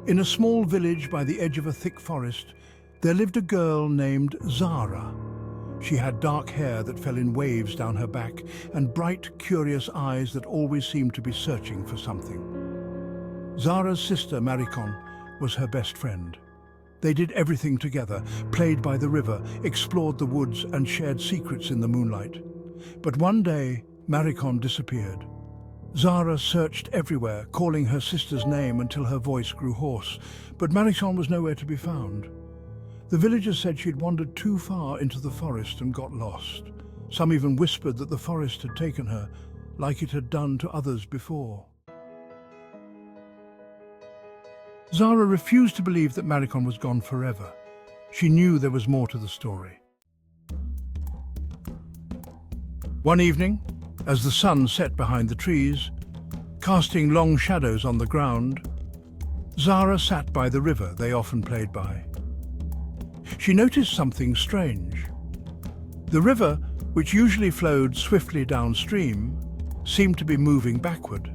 In a small village by the edge of a thick forest, there lived a girl named Zara. She had dark hair that fell in waves down her back and bright, curious eyes that always seemed to be searching for something. Zara's sister, Maricon, was her best friend. They did everything together, played by the river, explored the woods and shared secrets in the moonlight. But one day, Maricon disappeared. Zara searched everywhere, calling her sister's name until her voice grew hoarse, but Maricon was nowhere to be found. The villagers said she'd wandered too far into the forest and got lost. Some even whispered that the forest had taken her, like it had done to others before. Zara refused to believe that Maricon was gone forever. She knew there was more to the story. One evening, as the sun set behind the trees, casting long shadows on the ground, Zara sat by the river they often played by. She noticed something strange. The river, which usually flowed swiftly downstream, seemed to be moving backward.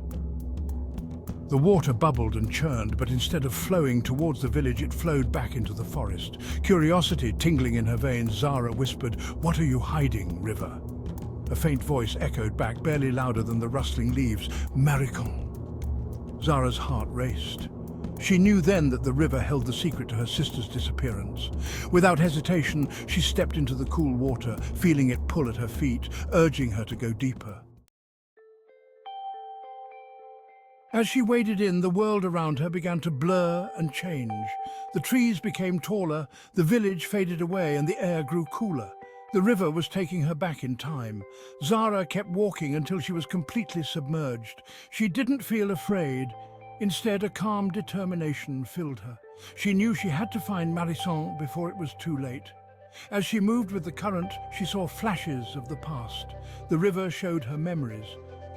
The water bubbled and churned, but instead of flowing towards the village, it flowed back into the forest. Curiosity tingling in her veins, Zara whispered, "What are you hiding, river?" A faint voice echoed back, barely louder than the rustling leaves, "Maricon." Zara's heart raced. She knew then that the river held the secret to her sister's disappearance. Without hesitation, she stepped into the cool water, feeling it pull at her feet, urging her to go deeper. As she waded in, the world around her began to blur and change. The trees became taller, the village faded away, and the air grew cooler. The river was taking her back in time. Zara kept walking until she was completely submerged. She didn't feel afraid. Instead, a calm determination filled her. She knew she had to find Maricon before it was too late. As she moved with the current, she saw flashes of the past. The river showed her memories.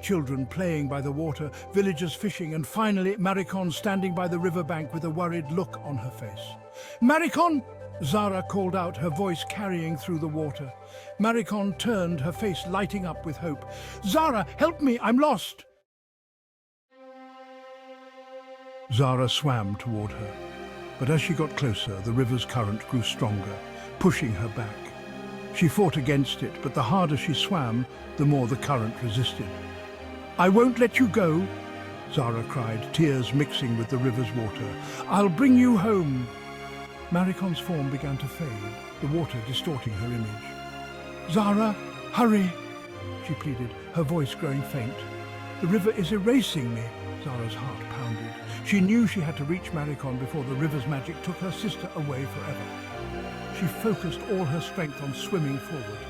Children playing by the water, villagers fishing, and finally Maricon standing by the riverbank with a worried look on her face. "Maricon!" Zara called out, her voice carrying through the water. Maricon turned, her face lighting up with hope. "Zara, help me! I'm lost!" Zara swam toward her, but as she got closer, the river's current grew stronger, pushing her back. She fought against it, but the harder she swam, the more the current resisted. "I won't let you go," Zara cried, tears mixing with the river's water. "I'll bring you home." Maricon's form began to fade, the water distorting her image. "Zara, hurry," she pleaded, her voice growing faint. "The river is erasing me." Zara's heart pounded. She knew she had to reach Maricon before the river's magic took her sister away forever. She focused all her strength on swimming forward,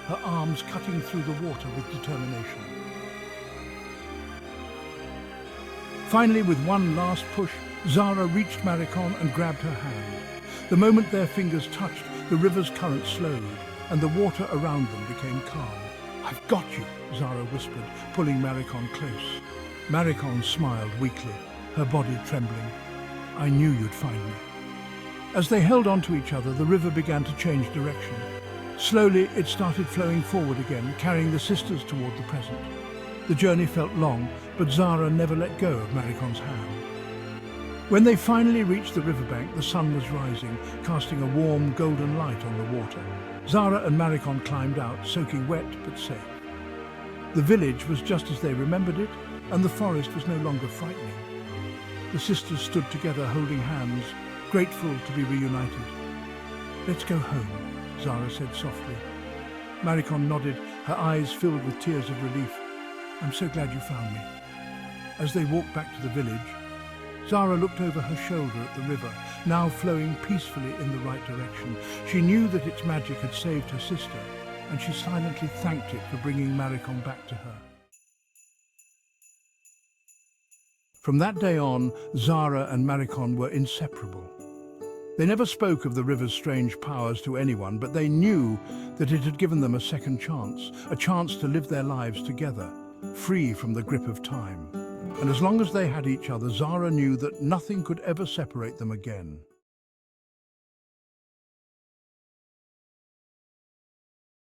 her arms cutting through the water with determination. Finally, with one last push, Zara reached Maricon and grabbed her hand. The moment their fingers touched, the river's current slowed, and the water around them became calm. "I've got you," Zara whispered, pulling Maricon close. Maricon smiled weakly, her body trembling. "I knew you'd find me." As they held onto each other, the river began to change direction. Slowly, it started flowing forward again, carrying the sisters toward the present. The journey felt long, but Zara never let go of Maricon's hand. When they finally reached the riverbank, the sun was rising, casting a warm, golden light on the water. Zara and Maricon climbed out, soaking wet but safe. The village was just as they remembered it, and the forest was no longer frightening. The sisters stood together, holding hands, grateful to be reunited. "Let's go home," Zara said softly. Maricon nodded, her eyes filled with tears of relief. "I'm so glad you found me." As they walked back to the village, Zara looked over her shoulder at the river, now flowing peacefully in the right direction. She knew that its magic had saved her sister, and she silently thanked it for bringing Maricon back to her. From that day on, Zara and Maricon were inseparable. They never spoke of the river's strange powers to anyone, but they knew that it had given them a second chance, a chance to live their lives together, free from the grip of time. And as long as they had each other, Zara knew that nothing could ever separate them again.